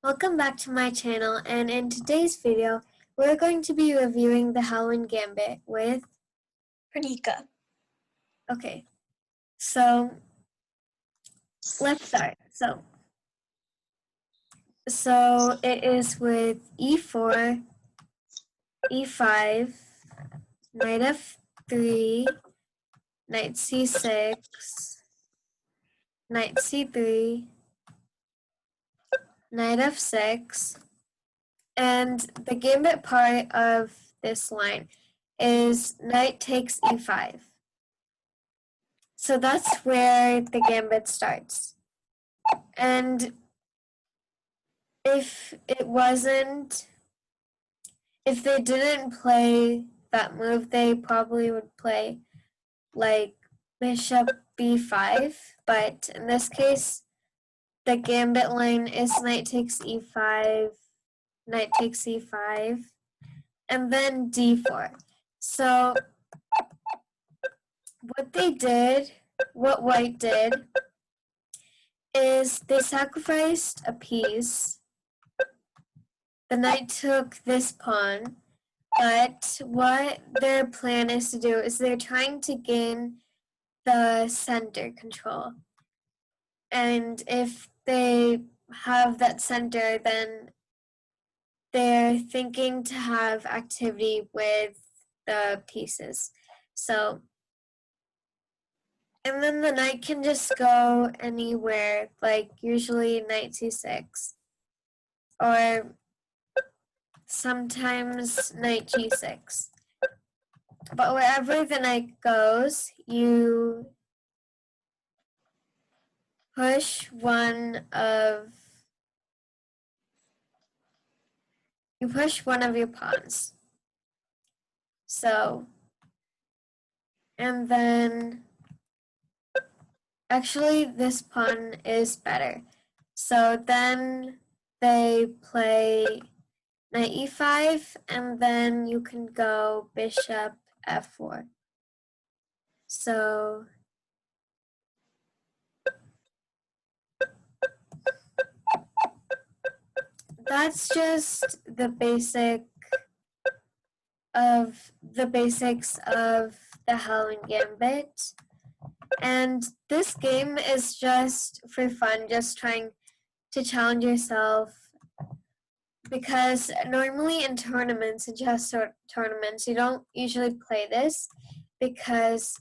Welcome back to my channel, and in today's video, we're going to be reviewing the Howlin' Gambit with Pranika. Okay, so let's start. So it is with e4, e5, knight f3, knight c6, knight c3, knight f6, and the gambit part of this line is knight takes e5. So that's where the gambit starts. And if they didn't play that move, they probably would play like bishop b5. But in this case, the gambit line is knight takes e5, knight takes e5, and then d4. So what white did, is they sacrificed a piece. The knight took this pawn, but what their plan is to do is they're trying to gain the center control. And if they have that center, then they're thinking to have activity with the pieces. So, and then the knight can just go anywhere, like usually knight c6, or sometimes knight g6. But wherever the knight goes, you push one of your pawns. So, and then actually this pawn is better. So then they play knight e5, and then you can go bishop f4. So that's just the basics of the Howlin' Gambit. And this game is just for fun, just trying to challenge yourself, because normally in tournaments, in chess tournaments, you don't usually play this because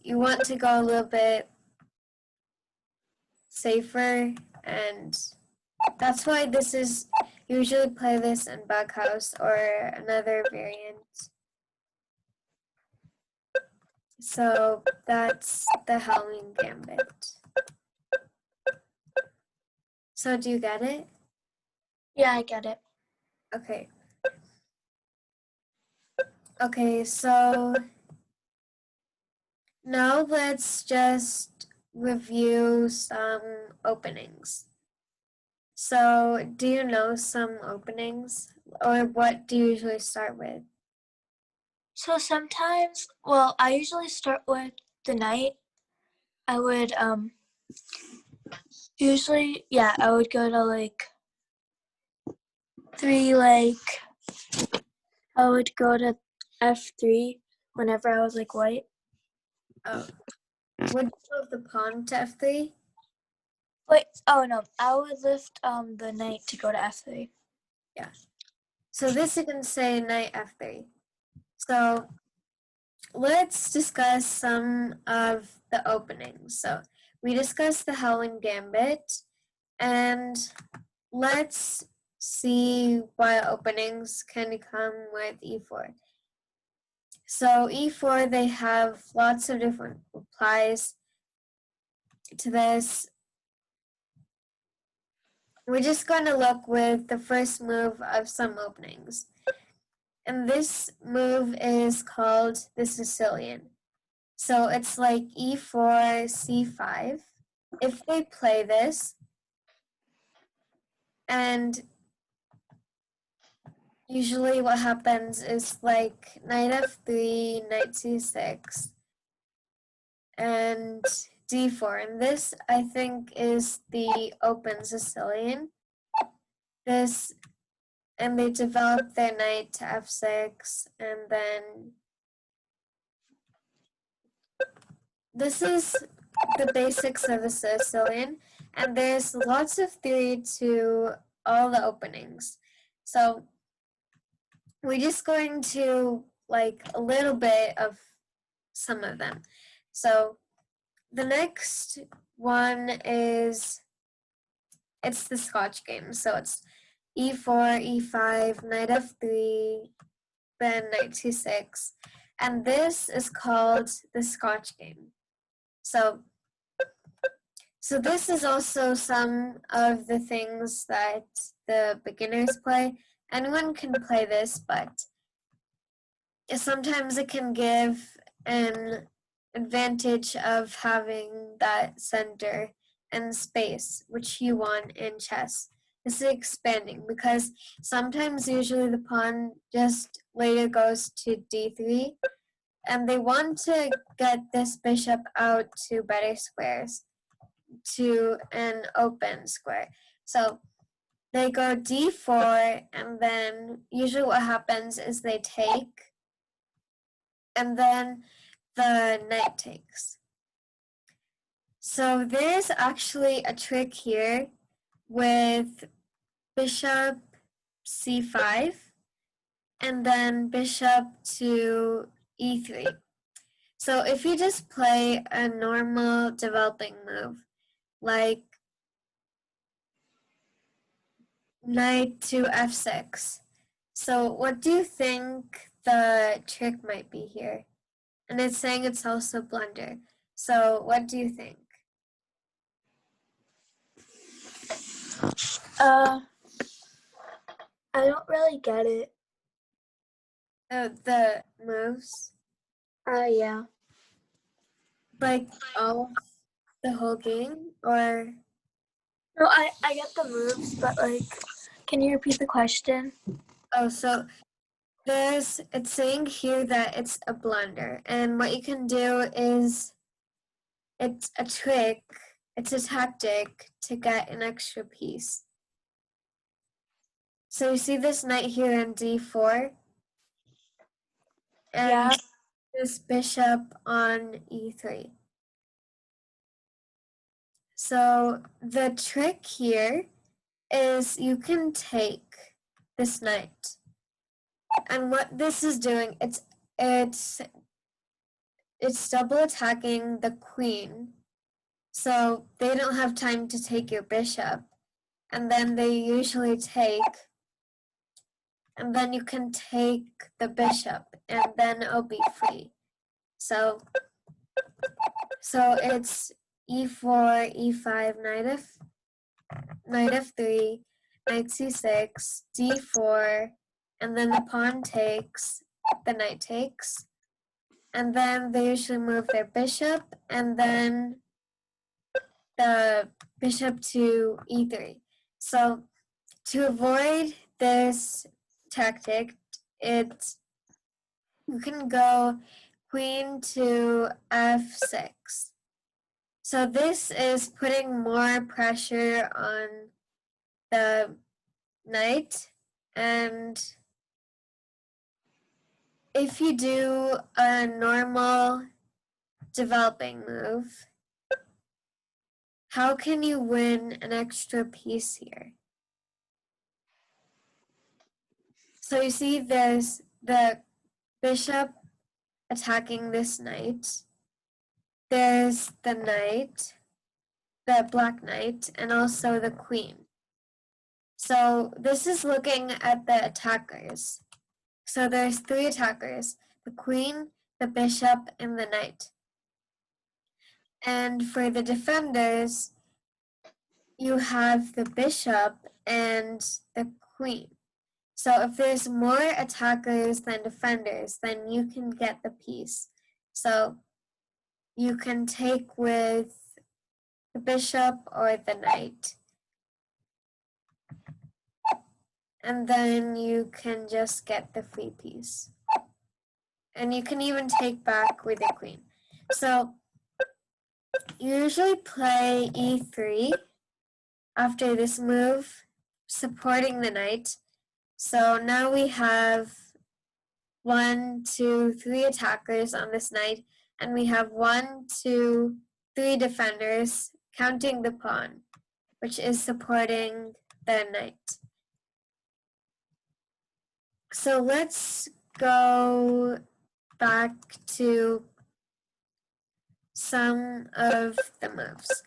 you want to go a little bit safer, and that's why this is usually play this in Bughouse or another variant. So that's the Howlin' Gambit. So do you get it? Yeah, I get it. Okay. Okay, so now let's just review some openings. So do you know some openings, or what do you usually start with? So sometimes, well, I usually start with the knight. I would usually, yeah, I would go to like I would go to f3 whenever I was like white. Oh, would you move the pawn to f3? Wait, oh no, I would lift the knight to go to f3. Yeah. So this you can say knight f3. So let's discuss some of the openings. So we discussed the Howlin' Gambit, and let's see what openings can come with e4. So e4, they have lots of different replies to this. We're just going to look with the first move of some openings. And this move is called the Sicilian. So it's like e4, c5. If they play this, and usually what happens is like knight f3, knight c6, and d4, and this I think is the open Sicilian. This, and they develop their knight to f6, and then this is the basics of a Sicilian, and there's lots of theory to all the openings. So we're just going to like a little bit of some of them. So the next one is, it's the Scotch game. So it's e4, e5, knight f3, then knight c6. And this is called the Scotch game. So this is also some of the things that the beginners play. Anyone can play this, but sometimes it can give an advantage of having that center and space, which you want in chess. This is expanding because sometimes usually the pawn just later goes to d3, and they want to get this bishop out to better squares, to an open square. So they go d4, and then usually what happens is they take, and then the knight takes. So there's actually a trick here with bishop c5 and then bishop to e3. So if you just play a normal developing move, like knight to f6, so what do you think the trick might be here? And it's saying it's also blunder. So what do you think? I don't really get it. The moves? Yeah. Like all the whole game, or? No, I get the moves, but like, can you repeat the question? Oh, so it's saying here that it's a blunder, and what you can do is, it's a trick, it's a tactic to get an extra piece. So you see this knight here in d4, and Yeah. this bishop on e3. So the trick here is you can take this knight, and what this is doing, it's double attacking the queen, so they don't have time to take your bishop, and then they usually take, and then you can take the bishop, and then it'll be free. So it's e4, e5, knight f3, knight c6, d4, and then the pawn takes, the knight takes, and then they usually move their bishop, and then the bishop to e3. So to avoid this tactic, you can go queen to f6. So this is putting more pressure on the knight, and if you do a normal developing move, how can you win an extra piece here? So you see there's the bishop attacking this knight. There's the knight, the black knight, and also the queen. So this is looking at the attackers. So there's 3 attackers, the queen, the bishop, and the knight. And for the defenders, you have the bishop and the queen. So if there's more attackers than defenders, then you can get the piece. So you can take with the bishop or the knight. And then you can just get the free piece. And you can even take back with your queen. So you usually play e3 after this move, supporting the knight. So now we have 1, 2, 3 attackers on this knight, and we have 1, 2, 3 defenders, counting the pawn, which is supporting the knight. So let's go back to some of the moves.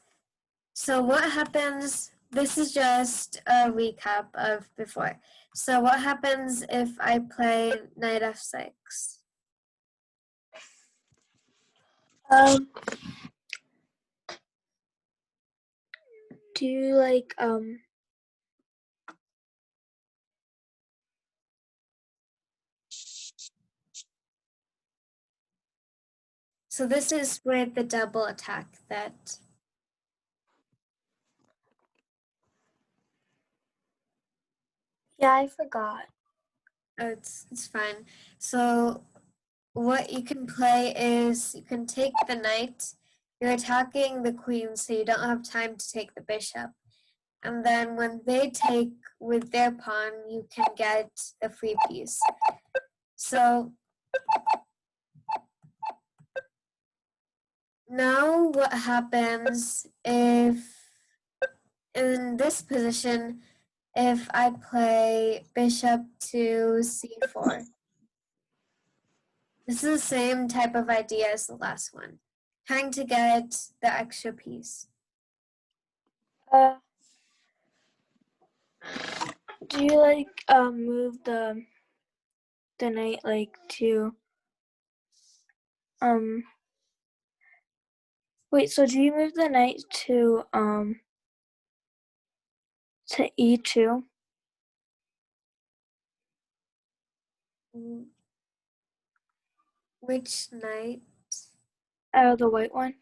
So what happens, this is just a recap of before. So what happens if I play knight f6? Do you like So this is with the double attack that yeah, I forgot. it's fine. So what you can play is you can take the knight, you're attacking the queen, so you don't have time to take the bishop. And then when they take with their pawn, you can get the free piece. So now what happens if, in this position, if I play bishop to c4? This is the same type of idea as the last one, trying to get the extra piece. Do you like move the knight like to wait, so do you move the knight to e2? Which knight? The white one?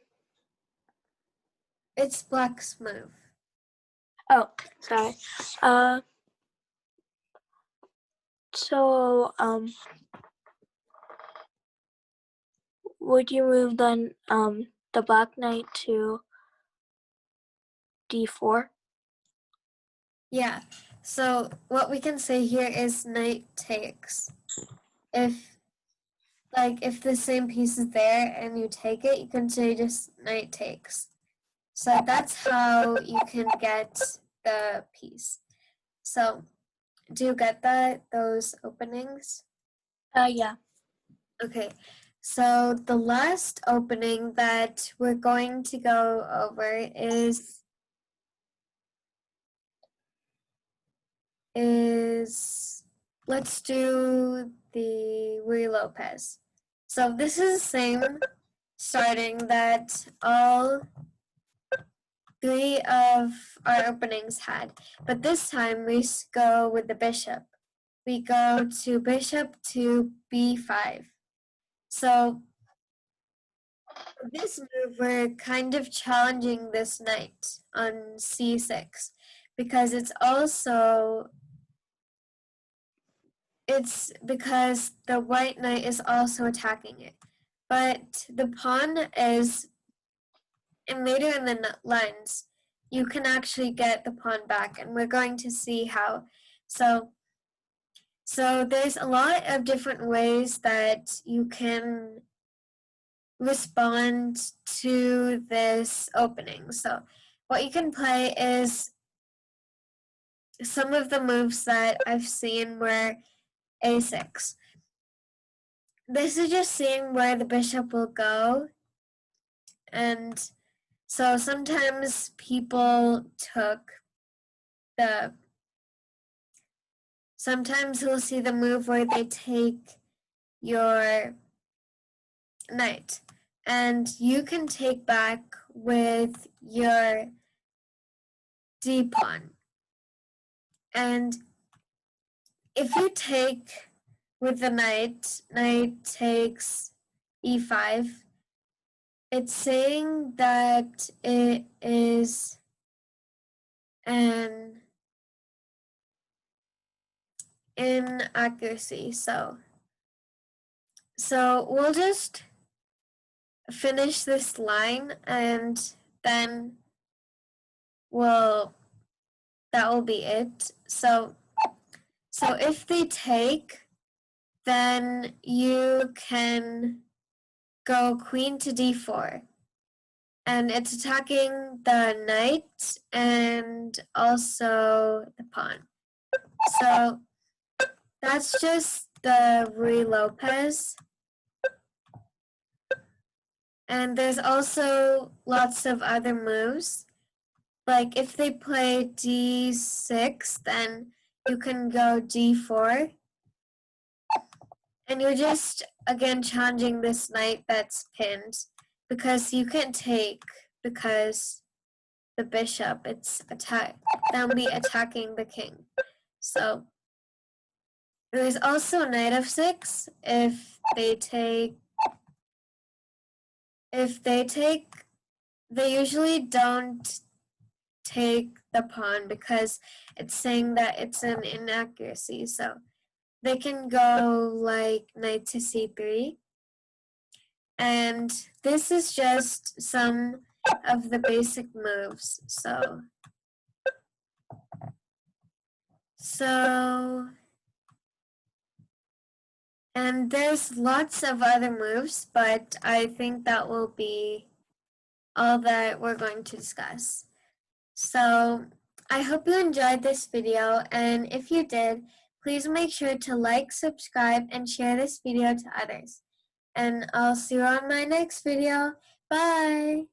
It's black's move. Oh, sorry. So would you move then the black knight to d4? Yeah, so what we can say here is knight takes. If the same piece is there and you take it, you can say just knight takes. So that's how you can get the piece. So do you get that, those openings? Yeah. Okay, so the last opening that we're going to go over is let's do the Ruy Lopez. So this is the same starting that all 3 of our openings had, but this time we go with the bishop. We go to bishop to b5. So this move, we're kind of challenging this knight on c6 because it's because the white knight is also attacking it. But the pawn is, and later in the lines, you can actually get the pawn back, and we're going to see how. So there's a lot of different ways that you can respond to this opening. So what you can play is some of the moves that I've seen were a6. This is just seeing where the bishop will go. And so sometimes people sometimes you'll see the move where they take your knight. And you can take back with your d pawn. And if you take with the knight takes e5, it's saying that it is an inaccuracy. So we'll just finish this line, and then that will be it. So if they take, then you can go queen to d4. And it's attacking the knight and also the pawn. So that's just the Ruy Lopez. And there's also lots of other moves. Like if they play d6, then you can go d4. And you're just, again, challenging this knight that's pinned, because you can't take, because the bishop, that'll be attacking the king. So there's also knight f6. If they take, they usually don't take the pawn because it's saying that it's an inaccuracy. So they can go like knight to c3. And this is just some of the basic moves. And there's lots of other moves, but I think that will be all that we're going to discuss. So I hope you enjoyed this video, and if you did, please make sure to like, subscribe, and share this video to others. And I'll see you on my next video. Bye!